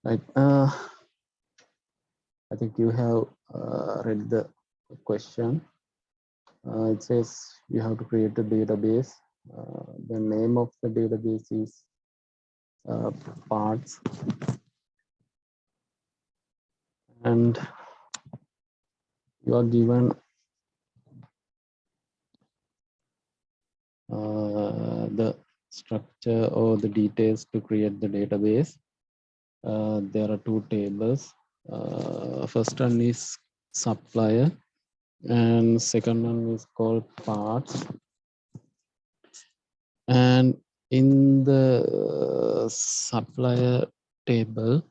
Right. I think you have read the question. It says you have to create a database. The name of the database is parts, and you are given the structure or the details to create the database. There are two tables. First one is supplier, and second one is called parts. And in the supplier table,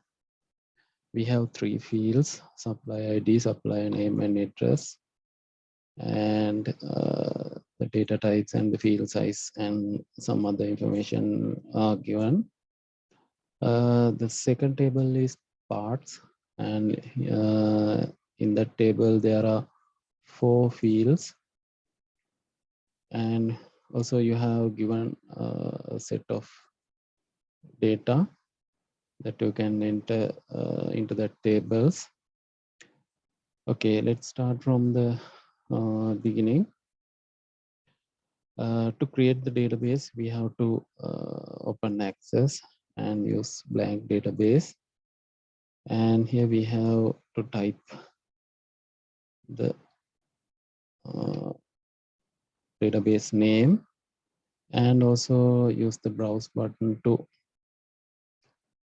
we have three fields: supplier ID, supplier name, and address, and the data types and the field size and some other information are given. The second table is parts, and in that table there are 4 fields, and also you have given a set of data that you can enter into the tables. Okay, let's start from the beginning. To create the database, we have to open Access and use blank database. And here we have to type the database name, and also use the browse button to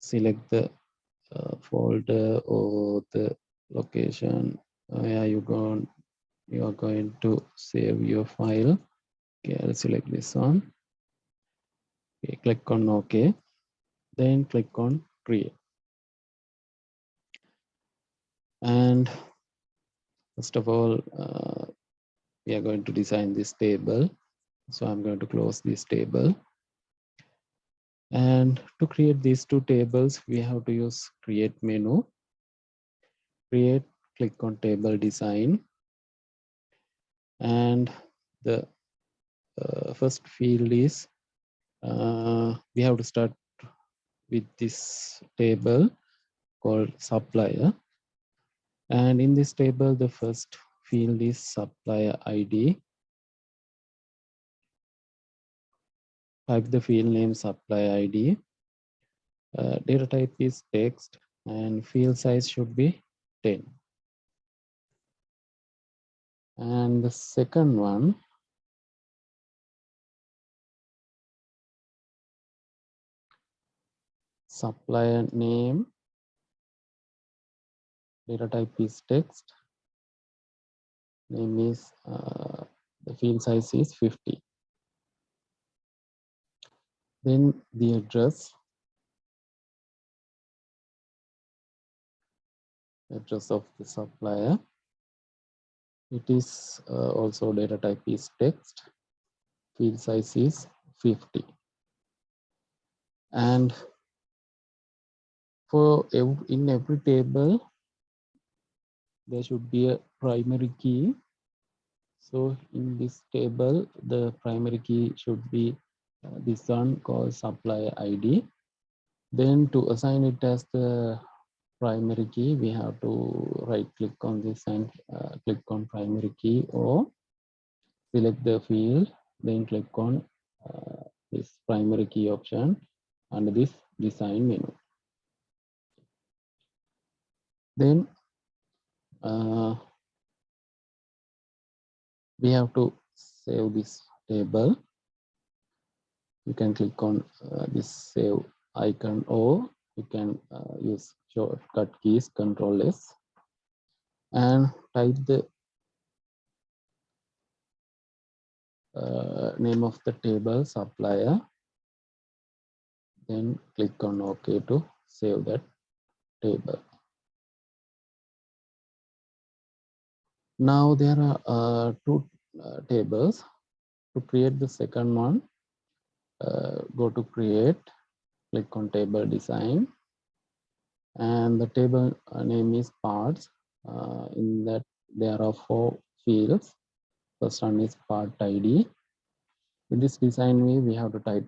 select the folder or the location where you are going to save your file. Okay, I'll select this one. Okay, click on OK, then click on create. And first of all, we are going to design this table. So I'm going to close this table. And to create these two tables, we have to use create menu. Create, click on table design. And the first field is, we have to start with this table called supplier. And in this table, the first field is supplier ID. Type the field name supplier ID. Data type is text, and field size should be 10. And the second one, supplier name, data type is text, name is, the field size is 50. Then the address of the supplier, it is also data type is text, field size is 50. And in every table, there should be a primary key. So in this table, the primary key should be this one called supplier ID. Then to assign it as the primary key, we have to right click on this and click on primary key, or select the field, then click on this primary key option under this design menu. Then we have to save this table. You can click on this save icon, or you can use shortcut keys Control S and type the name of the table supplier, then click on OK to save that table. Now there are two tables. To create the second one, go to create, click on table design, and the table name is parts. In that there are 4 fields. First one is part ID. In this design view, we have to type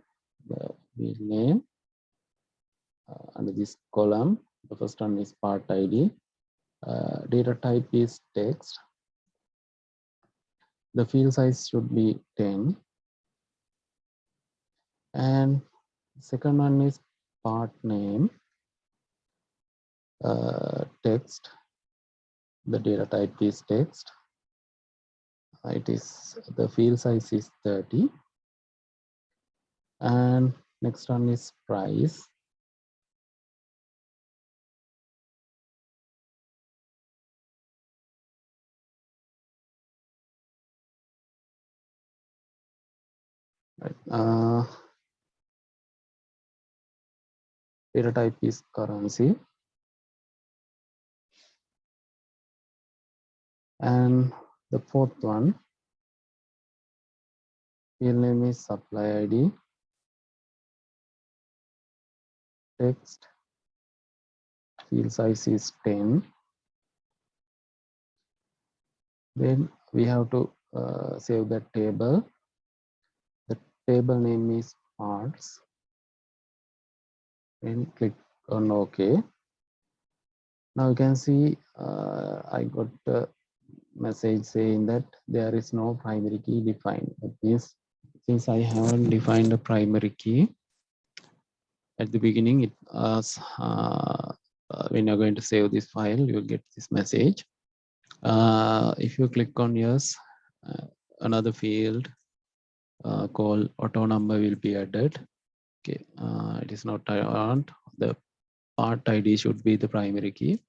the field name under this column, The first one is part ID. Data type is text. The field size should be 10. And second one is part name, text. The data type is text. The field size is 30. And next one is price. Right. Data type is currency. And the fourth one, field name is supply ID, text, field size is 10. Then we have to save the table. The table name is parts. And click on OK. Now you can see I got a message saying that there is no primary key defined. That means since I haven't defined a primary key at the beginning, it asks when you're going to save this file, you'll get this message. If you click on yes, another field called auto number will be added. Okay, it is not on. The part ID should be the primary key.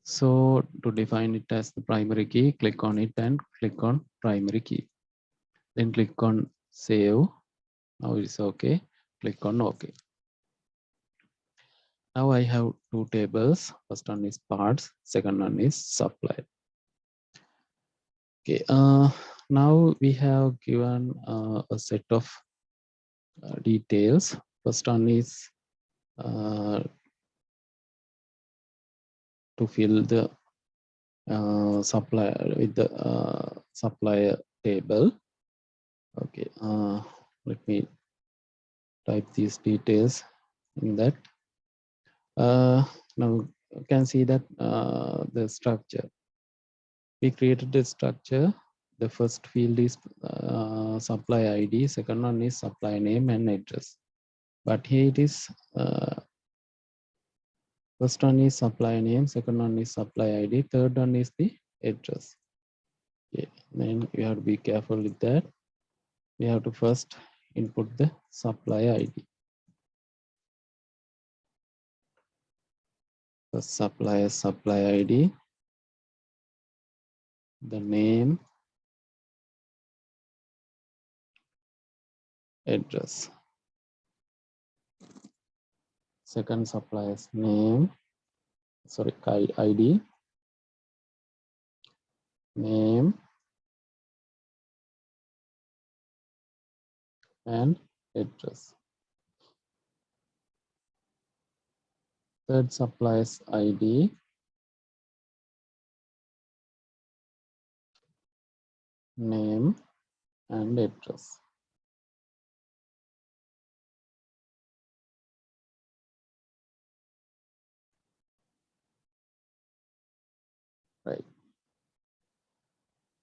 So to define it as the primary key, click on it and click on primary key. Then click on save. Now it's okay. Click on OK. Now I have two tables. First one is parts. Second one is supply. Okay. Now we have given a set of details. First one is to fill the supplier with the supplier table. Okay, let me type these details in that. Now you can see that the structure. We created the structure. The first field is supply ID. Second one is supply name and address. But here it is. First one is supply name. Second one is supply ID. Third one is the address. Okay, then you have to be careful with that. We have to first input the supply ID. The supplier supply ID, the name, address. Second supplier's name, sorry, ID, name, and address. Third supplier's ID, name, and address. Right.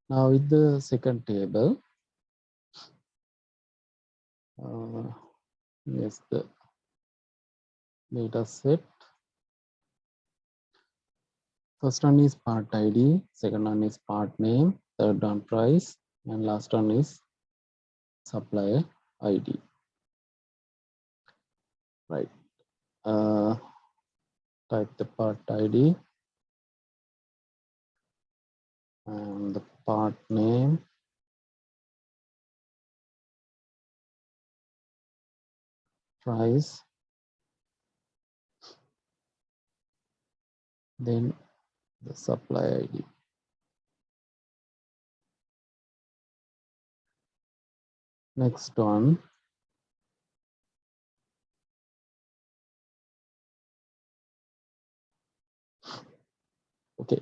Now with the second table, yes, the data set. First one is part ID, second one is part name, third one price, and last one is supplier ID. Right. Type the part ID and the part name, price, then the supply ID. Next one, okay,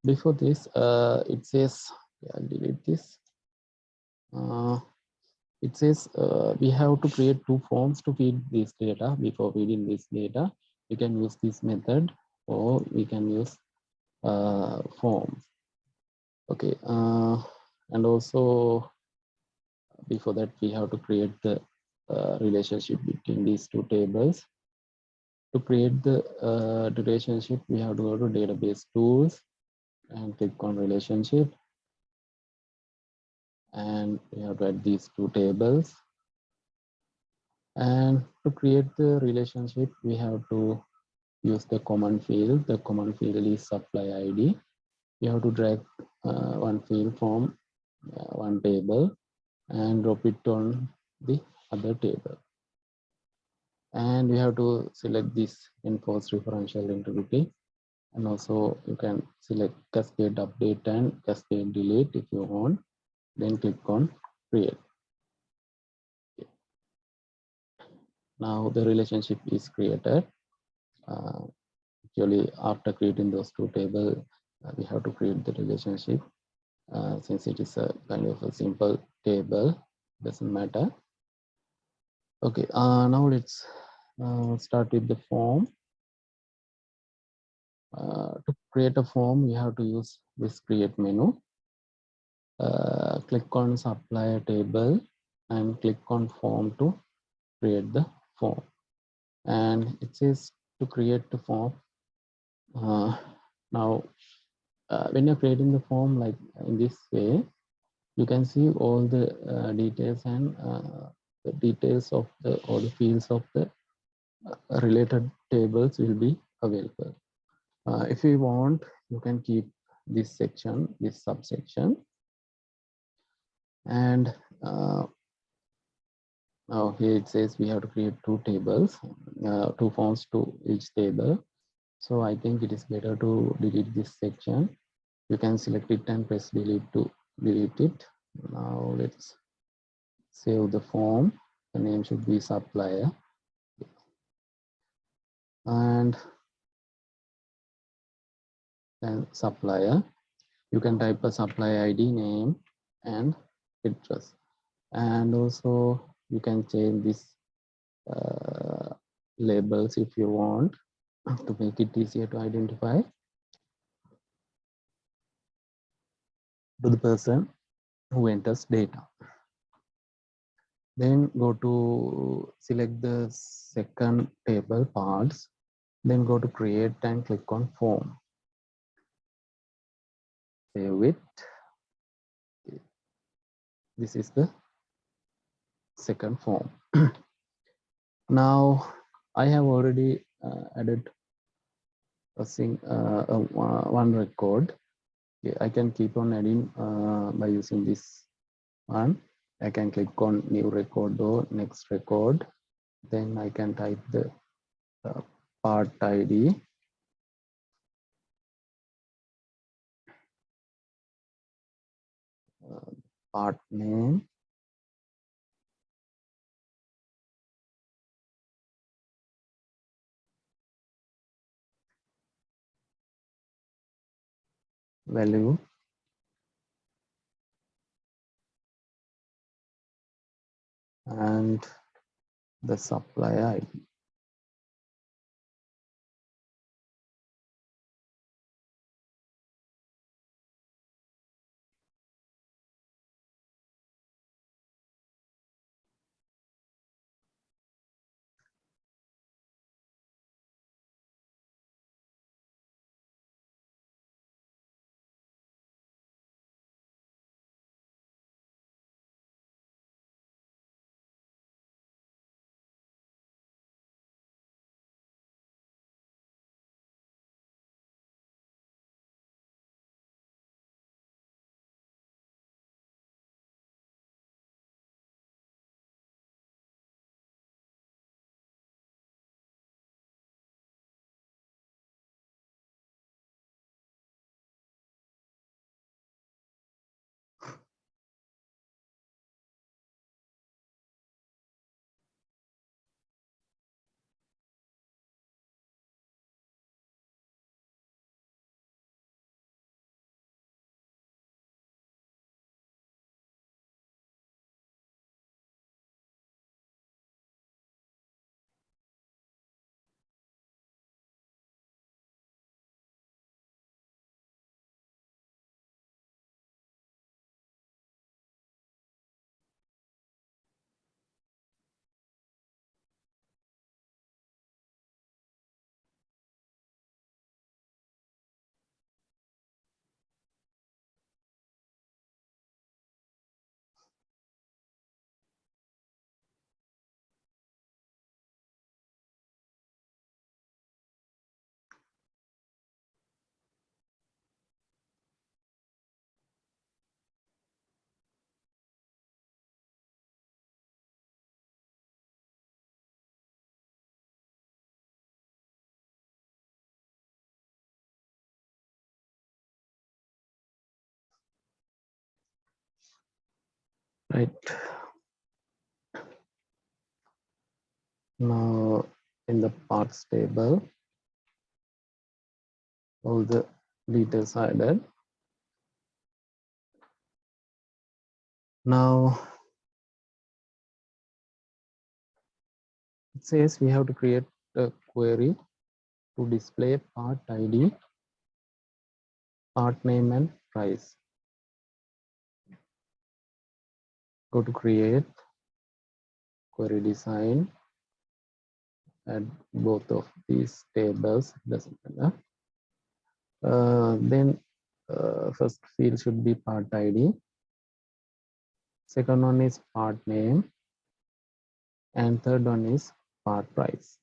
before this, it says, I'll delete this. It says we have to create two forms to feed this data before feeding this data. we can use this method, or we can use forms. Okay, and also before that we have to create the relationship between these two tables. To create the relationship, we have to go to database tools and click on relationship, and we have to add these two tables. And to create the relationship, we have to use the common field. The common field is supply ID. You have to drag one field from one table and drop it on the other table. And we have to select this enforce referential integrity. And also you can select cascade update and cascade delete if you want. Then click on create. Now the relationship is created. Actually, after creating those two tables, we have to create the relationship. Since it is a kind of a simple table, doesn't matter. Okay, now let's start with the form. To create a form, you have to use this create menu. Click on supplier table and click on form to create the form. And it says to create the form. Now, when you're creating the form like in this way, you can see all the details and the details of the or the fields of the related tables will be available. If you want, you can keep this section, this subsection, and now here it says we have to create two tables, two forms to each table. So I think it is better to delete this section. You can select it and press delete to delete it. Now let's save the form. The name should be supplier. And then supplier. You can type a supply ID, name, and address. And also you can change this labels if you want to make it easier to identify to the person who enters data. Then go to select the second table parts, then go to create and click on form. Save it. This is the second form. Now I have already added one record. Okay, I can keep on adding by using this one. I can click on new record or next record. Then I can type the part ID. Part name. Value. And the supplier ID. right. Now in the parts table, all the details are added. Now it says we have to create a query to display part ID, part name and price. Go to create, query design, add both of these tables, doesn't matter. Then first field should be part ID. Second one is part name. And third one is part price.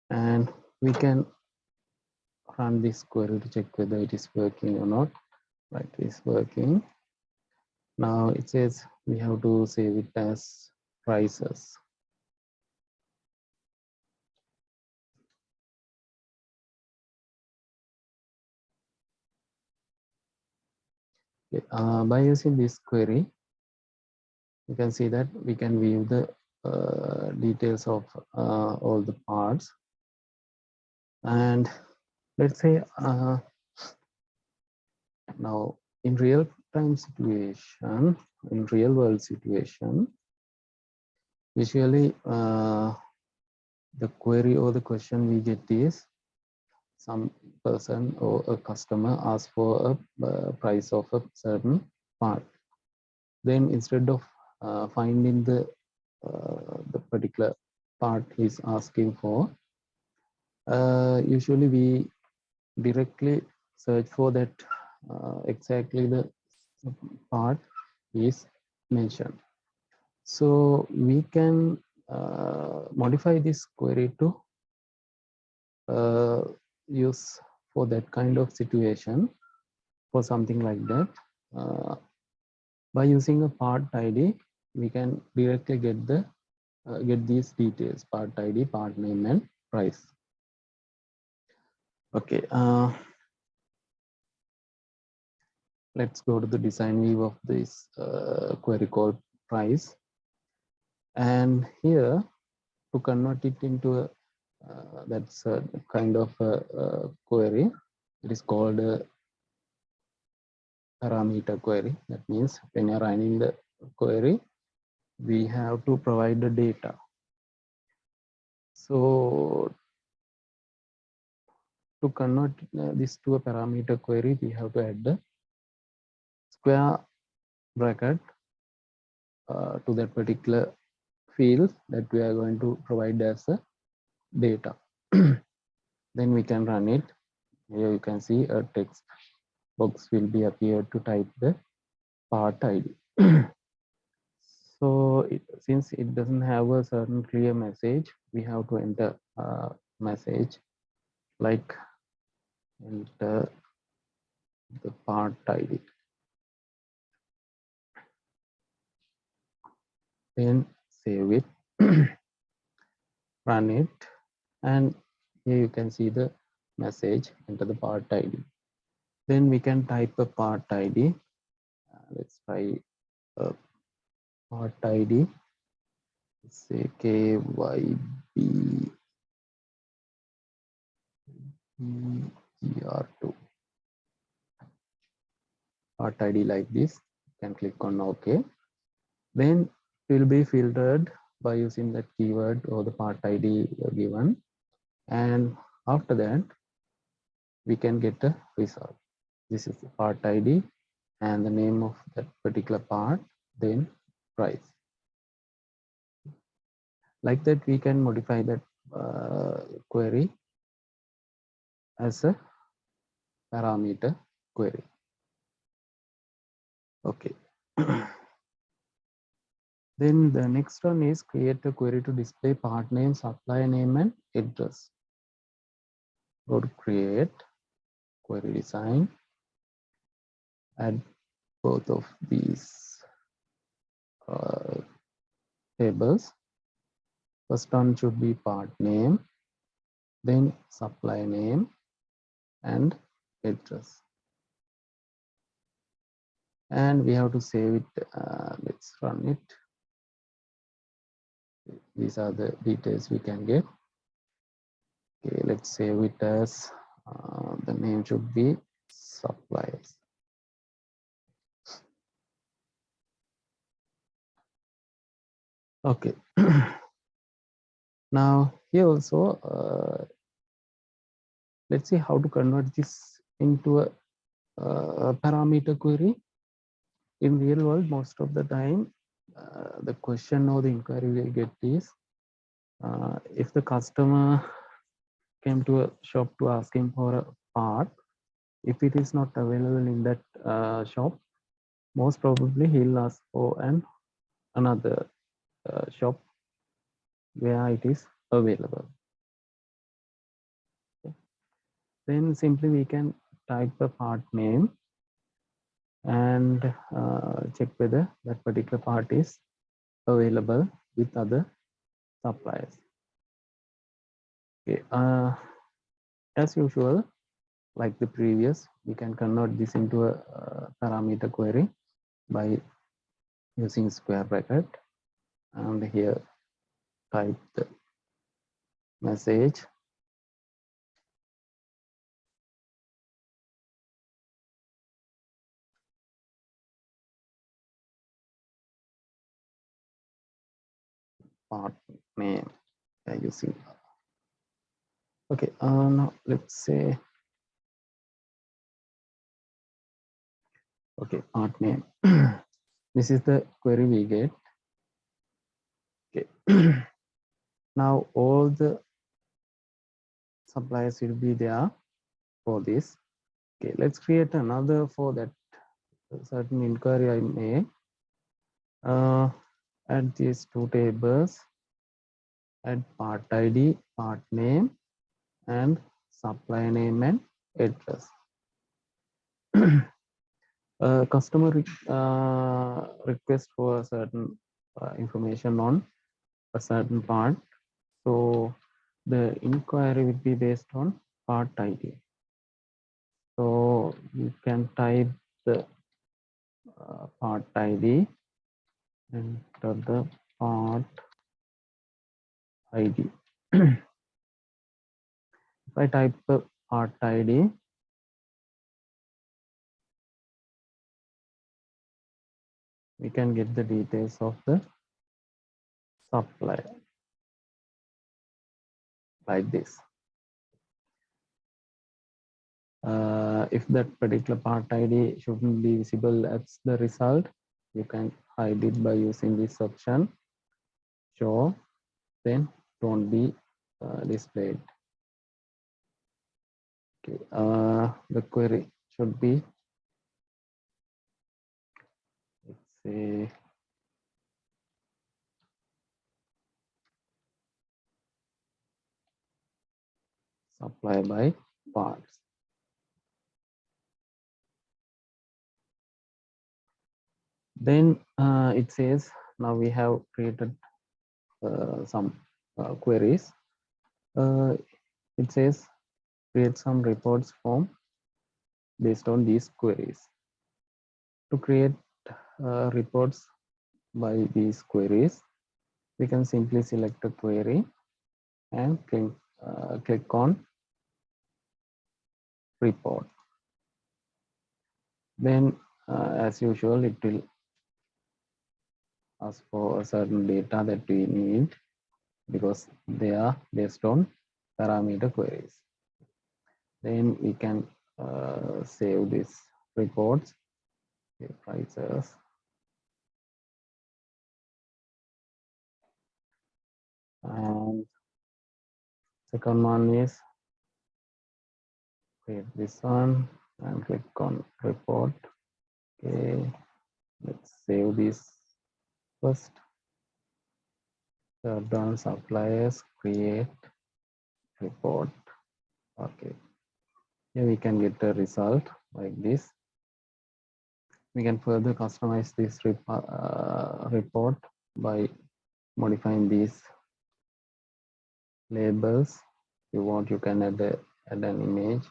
And we can run this query to check whether it is working or not. Right, it's working. Now it says we have to save it as prices. Okay, by using this query, you can see that we can view the details of all the parts. And let's say now in real time situation, in real world situation, usually the query or the question we get is some person or a customer asks for a price of a certain part. Then instead of finding the particular part he's asking for, usually we directly search for that exactly the part is mentioned. So we can modify this query to use for that kind of situation, for something like that. By using a part ID, we can directly get the get these details: part ID, part name, and price. Okay, let's go to the design view of this query called price. And here, to convert it into a that's a kind of a query. It is called a parameter query. That means when you're running the query, we have to provide the data. So to convert this to a parameter query, we have to add the square bracket to that particular field that we are going to provide as a data. Then we can run it. Here you can see a text box will be appeared to type the part ID. So since it doesn't have a certain clear message, we have to enter a message like enter the part ID. Then save it, run it, and here you can see the message, enter the part ID. Then we can type a part ID. Let's try part ID. Let's say KYB ER2. Part ID like this. You can click on OK. Then it will be filtered by using that keyword or the part ID given. And after that, we can get a result. This is the part ID and the name of that particular part, then price. Like that, we can modify that query as a parameter query. Okay. Then the next one is create a query to display part name, supplier name, and address. Go to create, query design, add both of these tables. First one should be part name, then supplier name and address. and we have to save it. Let's run it. These are the details we can get. Okay, let's save it as the name should be suppliers. Okay. Now here also, let's see how to convert this into a parameter query. In real world, most of the time, the question or the inquiry we get is, if the customer came to a shop to ask him for a part, if it is not available in that shop, most probably he'll ask for another shop where it is available. Okay. Then simply we can type the part name and check whether that particular part is available with other suppliers. Okay. As usual, like the previous, we can convert this into a parameter query by using square bracket, and here type the message part name using. Okay, now let's say, okay, part name. This is the query we get. Okay. Now all the suppliers will be there for this. Okay, let's create another for that certain inquiry I made. Add these two tables, add part ID, part name, and supply name and address. Customer request for a certain information on a certain part. So the inquiry will be based on part ID. So you can type the part ID, enter the part ID. If I type the part ID, we can get the details of the supplier like this. If that particular part ID shouldn't be visible as the result, you can hide it by using this option, show, then don't be displayed. Okay, the query should be, let's say, supply by parts. Then it says, now we have created some queries. It says create some reports form based on these queries. To create reports by these queries, we can simply select a query and click on report. Then as usual, it will ask for a certain data that we need because they are based on parameter queries. Then we can save these reports, prices, and second one is create this one and click on report. Okay, let's save this first. Down suppliers, create report. Okay, here we can get a result like this. We can further customize this report by modifying these labels. If you want, you can add an image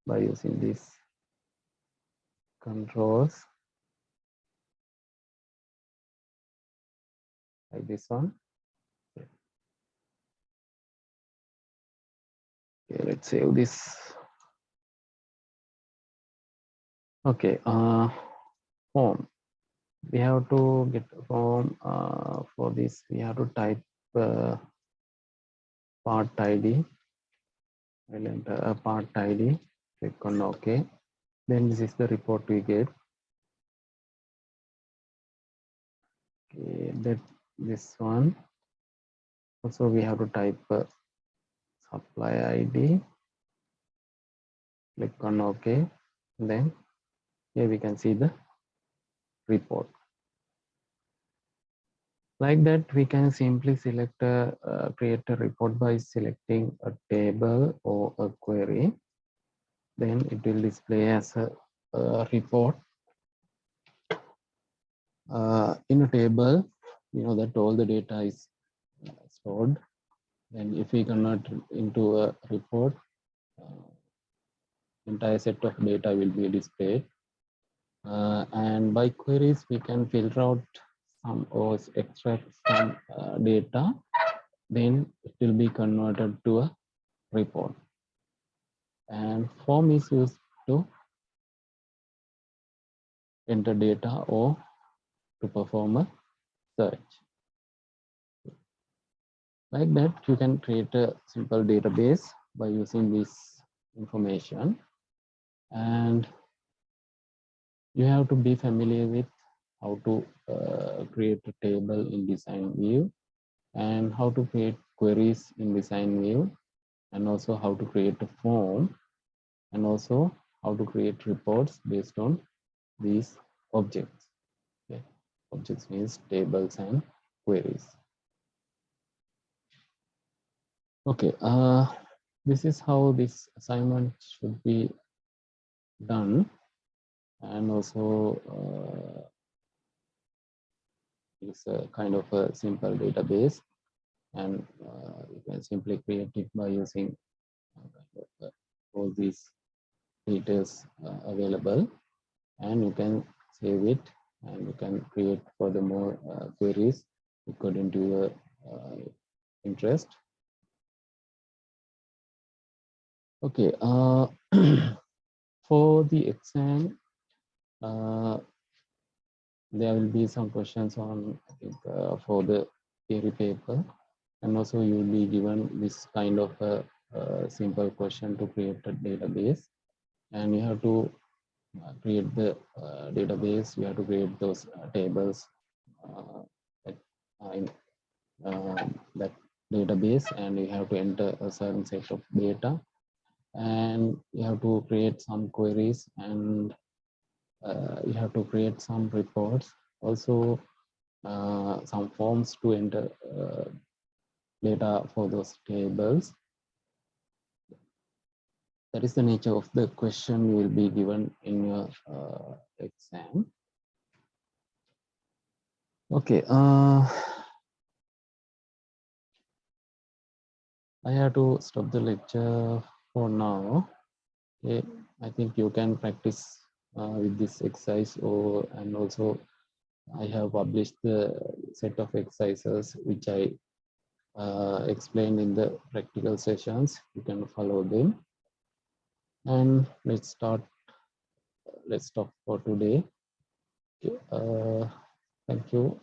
by using these controls. like this one. Okay, let's save this. Okay, form. We have to get a form. For this, we have to type part ID. I'll enter a part ID. Click on OK. Then this is the report we get. Okay, that this one. Also, we have to type supply ID. Click on OK. Then here we can see the report. Like that, we can simply select create a report by selecting a table or a query. Then it will display as a report. In a table, you know that all the data is stored. And if we convert into a report, entire set of data will be displayed. And by queries, we can filter out some or extract some data. Then it will be converted to a report. And form is used to enter data or to perform a search. Like that, you can create a simple database by using this information. And you have to be familiar with how to create a table in design view, and how to create queries in design view, and also how to create a form, and also how to create reports based on these objects. Okay. Objects means tables and queries. Okay, this is how this assignment should be done. And also it's a kind of a simple database, and you can simply create it by using all these details available, and you can save it, and you can create furthermore queries according to your interest. Okay, for the exam, there will be some questions on, I think, for the theory paper, and also you will be given this kind of a simple question to create a database, and you have to create the database. You have to create those tables in that database, and you have to enter a certain set of data, and you have to create some queries, and you have to create some reports, also some forms to enter data for those tables. That is the nature of the question you will be given in your exam. Okay, I have to stop the lecture for now. Okay, I think you can practice with this exercise, and also I have published the set of exercises which I explained in the practical sessions. You can follow them. And let's stop for today. Okay, thank you.